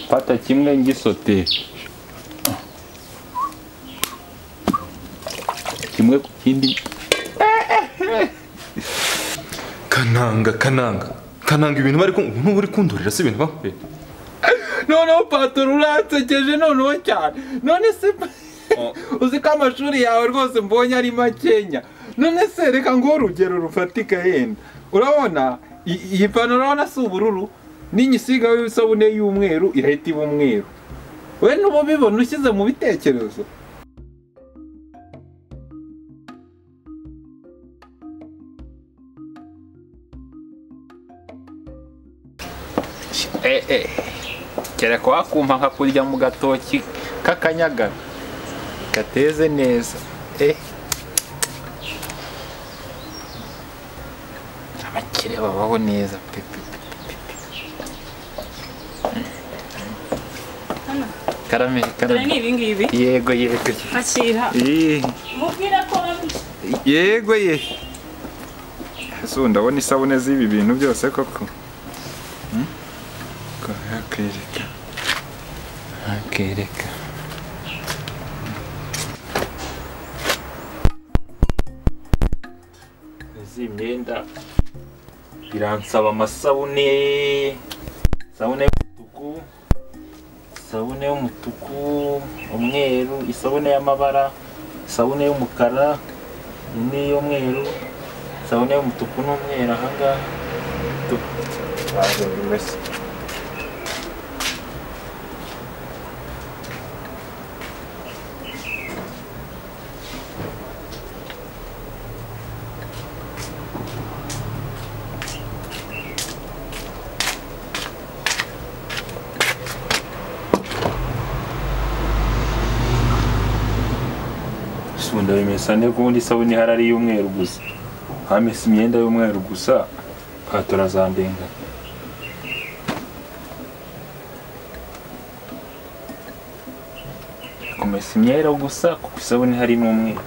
Pata kimwe ngisote. Kimwe ku kindi. Kananga ibintu bari ntuburi kundurira se ibintu bahuye. Noneho patoro uransekeje noneho cyane. None se uzi ko amashuri yawe rwose mbonye ari makenya. None se reka ngo urugero rufatika yenda. Urabona iyi pantaro urabona si ubururu n'inyisiga y'isabune y'umweru irahita iba umweru. We nubo bibona ushyize mu bitekerezo. Kera ko wakumva nka kurya mu gatoki kakanyagara gateze neza. Abakire babaho neza pepe. Karame. Ni ibingibi. Yego. Akira. Mubwira ko Yego. So ndabona isabune z'ibi bintu byose koko. Akereka. Izi myenda iransaba amasabune. Sabune y'umutuku, umweru, isabune y'amabara, isabune y'umukara, indi y'umweru, isabune y'umutuku n'umweru ahangaha. Sunda bimesane ko undi sabuni harari y'umweru gusa. Hamese imyenda y'umweru gusa patora zambenga. Kumesa imyenda gusa kuko isabuni hari n'umweru.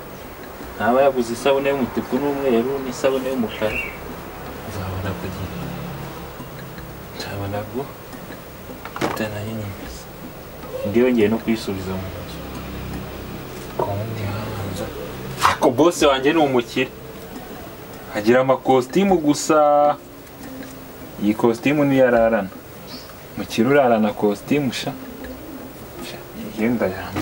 Ntaba yaguze isabune y'umutuku n'umweru n'isabune y'umukara. Nzabona go tana yinyemeza. Ndiyongeye no kwisubiza mu nzu. Kondi hanza. Ko boss wanje ni umukire. Agira amakositimu gusa. Iyi kositimu ni yararana. Mukire urarana kositimu sha. Yenda yamba.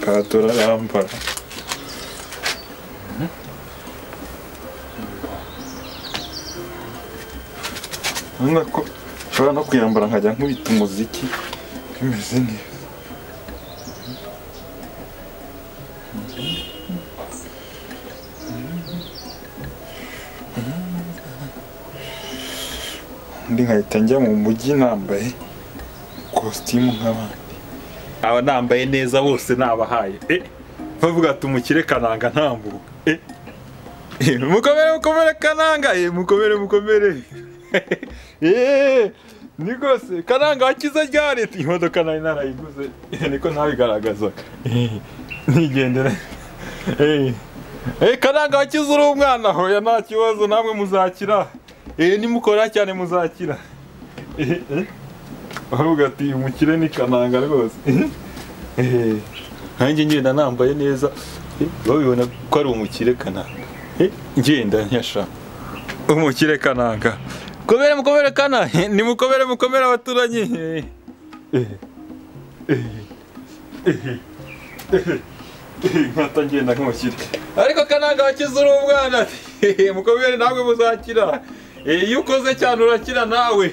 Patora yambara. Nako shobora no kuyambara nkajya nkubita umuziki bimeze neza. Ndi nkahita njya mu mujyi nambaye kositimu nk'abandi. Aba nambaye neza bose nabahaye. Bavuga ati umukire Kananga ntambuka. Mukomere Kananga, mukomere. Nikose Kananga wakize ryari imodoka nari narayiguze niko ntabigaragaza. Nigendera. Kananga wakize uri umwana hoya nta kibazo namwe muzakira. Nimukora cyane muzakira. Bavuga ati umukire ni Kananga rwose. Nanjye ngenda nambaye neza. Babibona ko ari umukire Kananga. Ngenda nyasha. Umukire Kananga. Mukomere kana ni mukomere abaturanyi. Nkata ngenda nk'umukire. Ariko Kananga wakize uri umwana. Mukomere namwe muzakira. Iyo ukoze cyane urakira nawe.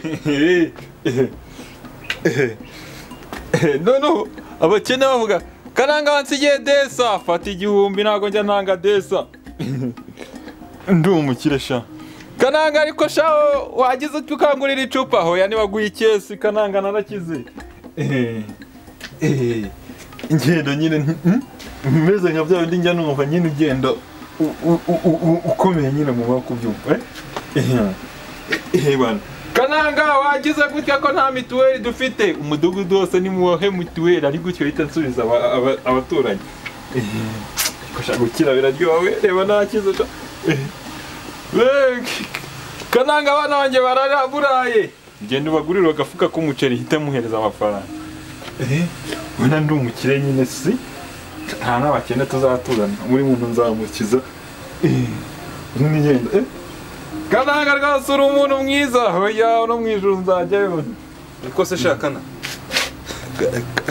No abakene bavuga Kananga wansigiye desa fata igihumbi ntago njya ntanga desa. Ndi umukire sha. Kananga ariko shaho wagize tukangurira icupa hoya nibaguye ikesi Kananga narakize. Ingendo nyine meze nka bya bindi njya numva nyine ugenda ukomeye nyine mu bako byumva. Bana Kananga wagize gutya ko nta mituweli dufite umudugudu wose ni muhe mituweli ari gutyo hita nsubiza abaturanyi kosha gukira biraryowe reba nakize Kananga abana banjye barara buraye ngende ubagurira agafuka k'umuceri hita muhereza amafaranga ubona ndi umukire nyine si nta n'abakene tuzaturana muri muntu nzamukiza ngenda Kananga rwose uri umuntu mwiza hoya no mwijuru nzajyayo niko se shakana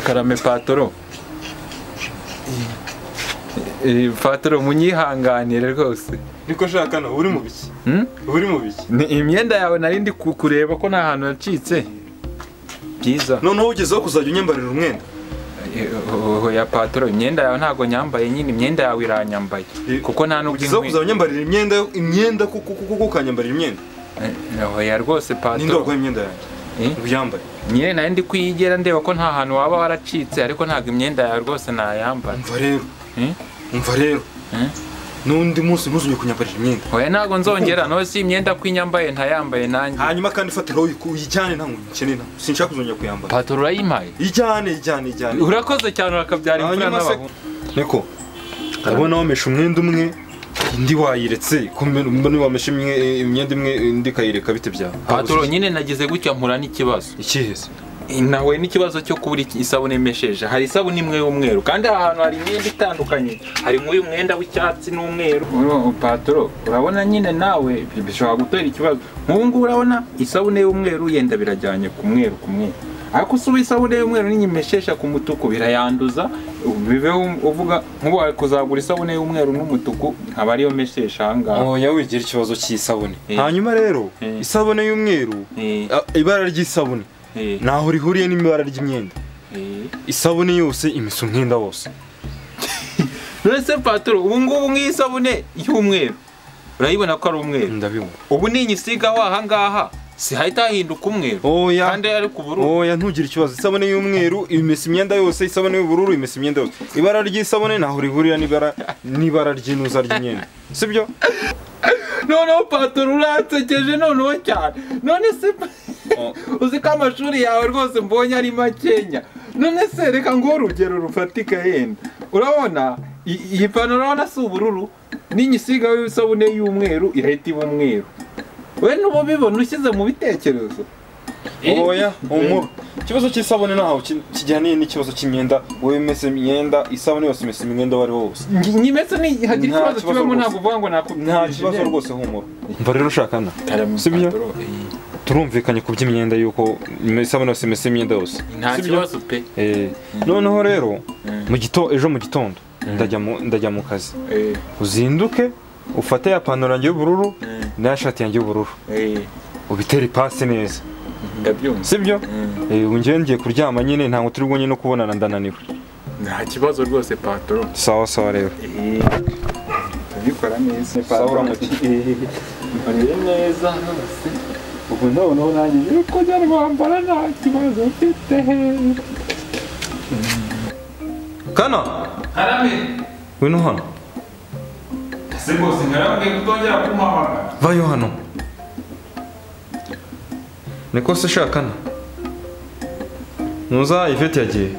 karame patoro patoro munyihanganire rwose niko shakana uri mu biki uri mu biki ni imyenda yawe nari ndi kureba ko nta hantu yacitse byiza noneho ugezeho kuzajya unyambarira umwenda ya patoro imyenda yawe ntago nyambaye nyine imyenda yawe iranyambaye kuko nta nubwo ugezeho kuzajya unyambarira imyenda kuko ukanyambarira imyenda ya rwose patoro ninde waguha imyenda yanjye uyambaye nyine nari ndi kwiyigera ndeba ko nta hantu waba waracitse ariko ntago imyenda yawe rwose nayambara umva rero n'undi munsi ntuzongere kunyambarira imyenda oya ntago nzongera no si imyenda kwinyambaye ntayambaye nanjye hanyuma kandi fatiraho uyijyane nta muntu ukeneye sinshaka kuzongera kuyambara patoro urayimpaye ijyane urakoze cyane urakabyara imvura n'abahungu niko ndabona wamesha umwenda umwe indi wayiretse mbona wamesha imyenda imwe indi kayireka bite byawe patoro nyine nagize gutya mpura n'ikibazo ikiheze nawe n'ikibazo cyo kubura isabune imesheje hari isabune imwe y'umweru kandi ahantu hari imyenda itandukanye hari nk'uyu mwenda w'icyatsi n'umweru patoro urabona nyine nawe bishobora gutera ikibazo nk'ubu ngubu urabona isabune y'umweru yenda birajyanye ku mweru ariko usuba isabune y'umweru n'inyimeshesha ku mutuku birayanduza bibeho uvuga nk'ubu wari kuzagura isabune y'umweru n'umutuku aba ariyo meshesha ahangaha oya wigira ikibazo cy'isabune hanyuma rero isabune y'umweru ibara ry'isabune naho rihuriye n'ibara ry'imyenda isabune yose imesa umwenda wose none patoro ubu ngubu nk'isabune y'umweru urayibona ko ari umweru ndabibona ubu ninyisigaho ahangaha si hahita hahinduka umweru kandi ari ku bururu oya ntugire ikibazo isabune y'umweru imesa imyenda yose isabune y'ubururu imesa imyenda yose ibara ry'isabune naho rihurira n'ibara ry'inuza ry'imyenda sibyo noneho patoro uransekeje noneho cyane none se uzi ko amashuri yawe rwose mbonye ari makenya none se reka ngo urugero rufatika yenda urabona iyi pantaro urabona si ubururu n'inyisigaho y'isabune y'umweru irahita iba umweru we n'ubu bibona ushyize mu bitekerezo oya umuru ikibazo cy'isabune naho kijyaniye n'ikibazo cy'imyenda wowe umese imyenda isabune yose imese imyenda wari wose nyimese ni hagira ikibazo kibamo ntabwo uvuga ngo nta kibazo rwose humura mva rero ushakana sibyo turumvikanye ku by'imyenda yuko isabune yose imese imyenda yose nta kibazo pe noneho rero ejo mu gitondo ndajya mu kazi uzinduke ufate ya pantaro yanjye y'ubururu n'aya shati yanjye y'ubururu ubitere ipasi neza sibyo ubu ngiye kuryama nyine ntabwo turi bwonye no kubonana ndananiwe nta kibazo rwose patoro sawa rero tubikora neza sawa uramuti mbarire neza hose ubu noneho nanjye yuko njya rwambara nta kibazo mfite kana harame wino hano ese rwose ngarambwiye kutongera kumuhamagara vayo hano niko se shakana nuza Yvette yagiye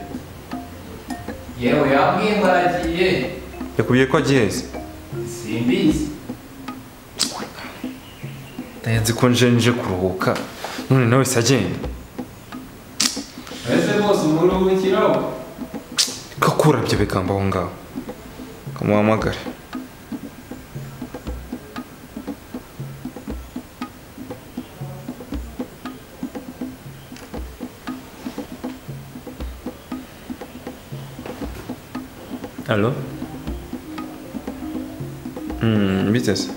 yewe yambwiye ngo aragiye yakubwiye ko agiye se simbizi nzi ko nje kuruhuka none nawe se agenda ese bose umuruhukiraho kakura byo bikamba aho ngaho kamuhamagare Allo? Biteze?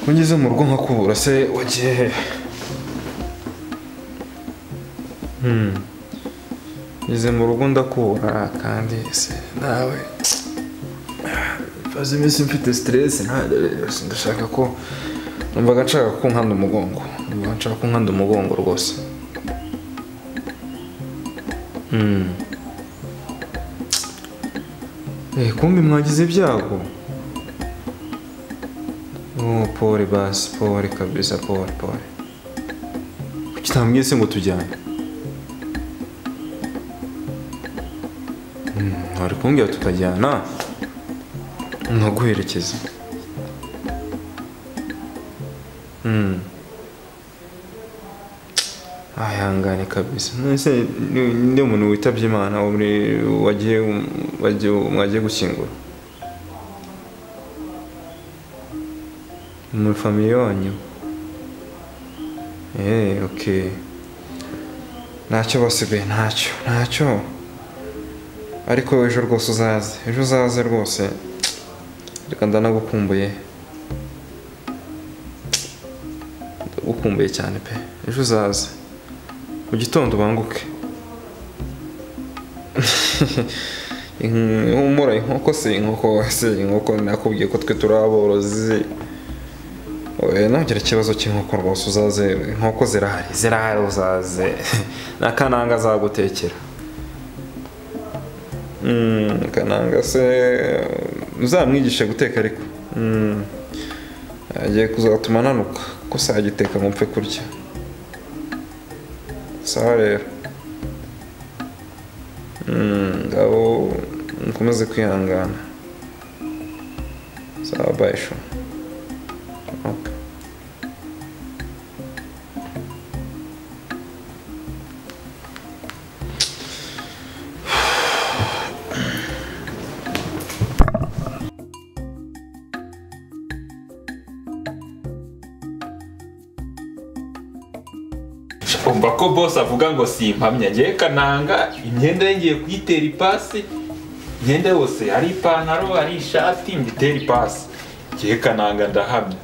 Ko ngeze mu rugo nkakubura se wagiye he? Ngeze mu rugo ndakubura kandi se nawe maze iminsi mfite stress ndashaka ko numvaga nshaka ko nkanda umugongo rwose. Kumbi mwagize ibyago Oh, pole basi, pole kabisa, pole. Kitambwiye se ngo tujyane. Wari kumbwira tutajyana. Nkaguherekeza. Ayangane kabisa. Nese ndi umuntu witabye Imana mwagiye gushyingura. Muri famille wanyu. Okay. Ntacyo basigaye, ntacyo. Ariko ejo rwose uzaze rwose. Reka ndanagukumbuye. Ndagukumbuye cyane pe. Ejo uzaze. Mu gitondo banguke. Humura inkoko nakubwiye ko twe turi aborozi. Nagira ikibazo cy'inkoko rwose uzaze, inkoko zirahari uzaze. Nakananga azagutekera. Kananga se uzamwigishe guteka ariko. Agiye kuzatuma nanuka ko sagiteka ngo mpfe kurya. Sawa rero. Ngabo nkomeze kwihangana. Sawa bye sho. Okay. Umva ko boss avuga ngo simpamya ngiye Kananga imyenda ngiye kuyitera ipasi, imyenda yose ari ipantaro ari ishati mbitera ipasi. Ngiye Kananga ndahamya.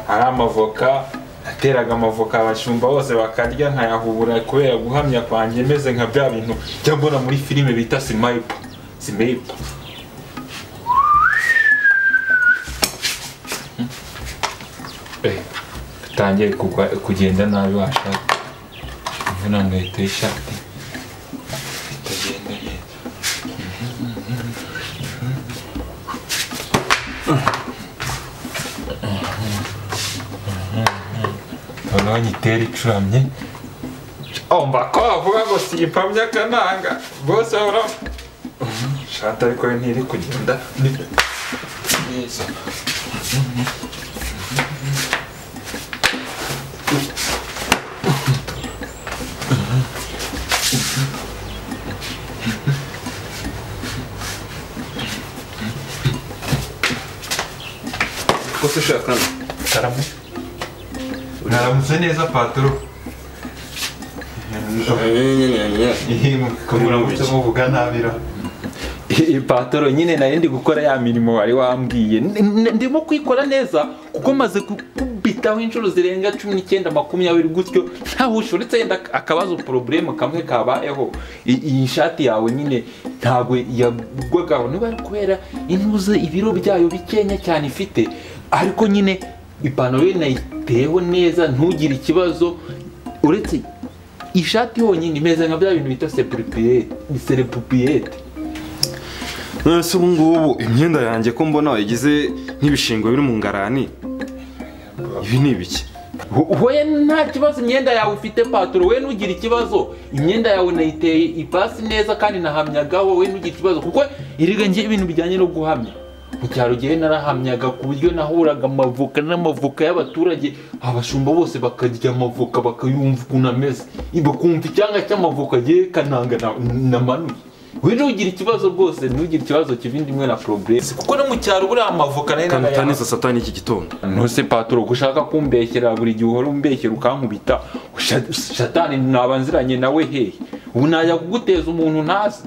Hari amavoka ateraga amavoka abashumba bose bakarya nkayahubura kubera guhamya kwanjye meze nka bya bintu njya mbona muri filime bita Sniper. Tangiye kugenda nabi washaka. Nanga iteye ishati itagenda neza. Noneho nyitera icuramye. Umva ko avuga ngo simpamya Kananga bose bahora shati ariko ntiri kugenda neza. Kose shaka Karamu. Naramutse neza patro. Muramutse muvuga ntabira. Patro nyine nari ndi gukora ya mirimo wari wambwiye. Ndimo kwikora neza kuko maze kubitaho inshuro zirenga 19 20 gutyo. Ntaho ushoretse yenda akabazo problem kamwe kabayeho. Iyi shati yawe nyine ntago yagwagaho niba kubera intuze ibiro byayo bikenya cyane ifite. Ariko nyine ipantaro ye nayiteho neza ntugire ikibazo uretse ishati honyine imeze nka bya bintu bita serepupiete. Nese ubu ngubu imyenda yanjye ko mbona wayigize nk'ibishingo biri mu ngarani. Ibi ni ibiki? Wowe nta kibazo imyenda yawe ufite patro, we nugira ikibazo imyenda yawe nayiteye ipasi neza kandi nahamyaga wowe nugira ikibazo kuko iriga ngiye ibintu bijyanye no guhamya. Mu cyaro gihe narahamyaga ku buryo nahuraga n'amavuka y'abaturage abashumba bose bakarya amavuka bakayumva ukuntu ameze. Bakumva icyanga cy'amavuka giye Kananga namanuye. We nugira ikibazo rwose nugira ikibazo kivindi mwe na problem. Kuko no mu cyaro buri amavuka nayo Kantaneza satani iki gitondo. Ntose patro gushaka kumbeshyera buri gihe uhora umbeshyera ukankubita. Satani nabanziranye nawe hehe. Ubu najya kuguteza umuntu ntasi.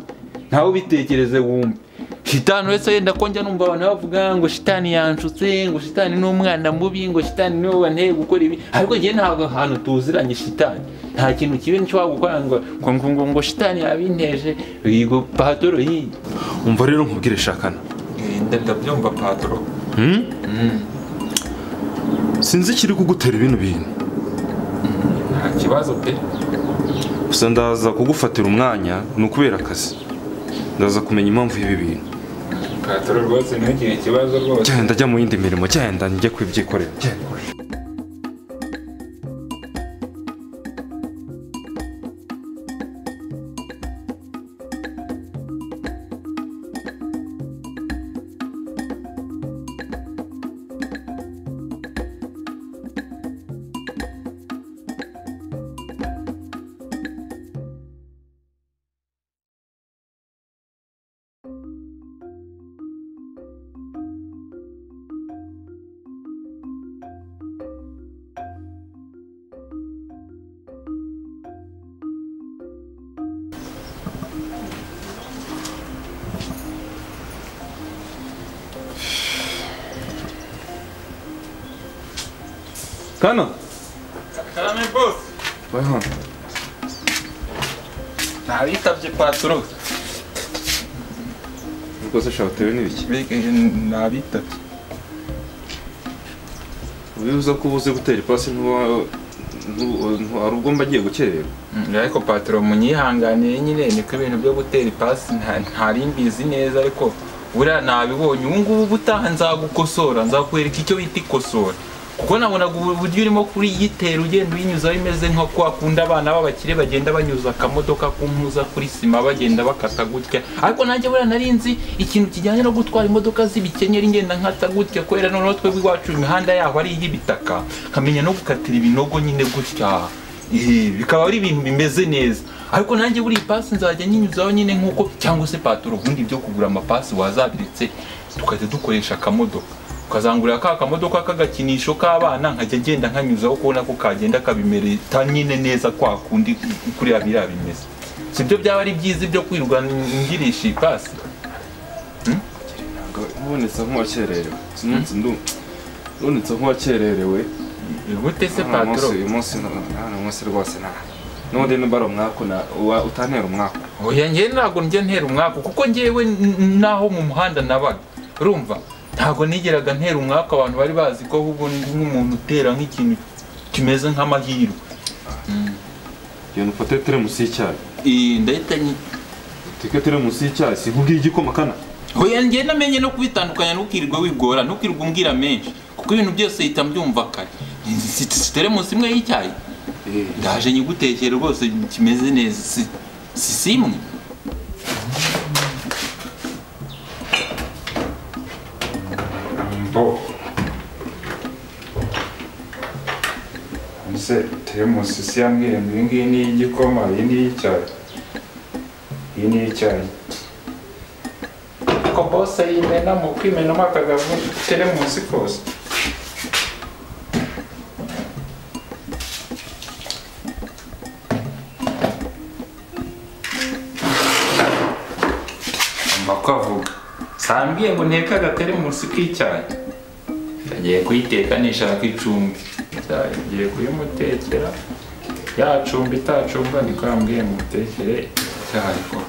Ntawe bitekereze wumve. Shitani wese yenda ko njya numva abantu bavuga ngo shitani yanshutse, ngo shitani ni umwana mubi, ngo shitani niwe wanteye gukora ibi. Ariko ngiye ntabwo ahantu tuziranye shitani. Nta kintu kibi nshobora gukora ngo shitani yabinteje. Yigo patro yi. Umva rero nkubwire shakana. Ndabyumva patro. Sinzi kiri kugutera ibintu bintu. Nta kibazo pe. Gusa ndaza kugufatira umwanya nukubera akazi. Ndaza kumenya impamvu y'ibi bintu. Patoro rwose ntugire ikibazo rwose. Genda ajya mu yindi mirimo, genda njye kwibyikorera. Genda. Kano? Karame boss. Weho. Nabitabye Patoro. Rwose shatewe n'ibiki? Nabitabye. Ubibuza ko ubuze gutera ipasi hari ubwo mba agiye gukererwa. Ariko Patoro munyihanganiye nyine niko ibintu byo gutera ipasi ntari mbizi neza ariko buriya nabibonye ubu ngubu ubutaha nzagukosora nzakwereka icyo bita ikosora. Kuko nabonaga uburyo urimo kuriyitera ugenda uyinyuza bimeze nko kwakunda abana b'abakire bagenda banyuza akamodoka kumpuza kuri sima bagenda bakata gutya. Ariko nanjye buriya narinzi ikintu kijyanye no gutwara imodoka z'ibikenyeri ngenda nkata gutya kubera noneho twebwe iwacu imihanda yaho ari iy'ibitaka nkamenya no gukatira ibinogo nyine gutya. Bikaba ari ibintu bimeze neza. Ariko nanjye buri ipasi nzajya nyinyuzaho nyine nkuko cyangwa se Patoro ubundi byo kugura amapasi wazabiritse tukajya dukoresha akamodoka. Ukazangurira ka kamodoka k'agakinisho k'abana nkajya ngenda nkanyuzaho kubona ko kagenda kabimereta nyine neza kwa kundi kuri abira bimeze. Sibyo byaba ari byiza byo kwirwa ngirisha ipasi. Ubonetse nk'uwakererewe. Sinunze ubonetse nk'uwakererewe. Gute se Patoro? Uyu munsi rwose nta. None n'ubaro umwako utantera umwako. Oya njye ntabwo njye ntera umwako kuko njyewe naho mu muhanda nabaga. Urumva? Ntabwo nigeraga ntera umwaka abantu bari bazi ko ahubwo ndi nk'umuntu utera nk'ikintu kimeze nk'amahirwe. Iyo nufate teremusi y'icyayi. Ndahita Teke teremusi y'icyayi si nkubwiye igikoma kana. Oya njye namenye no kubitandukanya ntukirirwa wigora ntukirirwa umbwira menshi kuko ibintu byose hita mbyumva kare. Si teremusi imwe y'icyayi. Ndaje nyigutekera rwose kimeze neza si simwe. Ese teremusi si yambwiye ngo iyi ngiyi ni iy'igikoma iyi ni iy'icyayi. Iyi ni iy'icyayi. Ko bose yimena mu kwimenamo akagavu teremusi kose. Mbakwavuga. Sambwiye ngo nteka agateremusi k'icyayi. Agiye kuyiteka nishaka icumbi. Ngiye kuyimutekera. Yacumba itacumba niko yambwiye mutekere icyayi ko.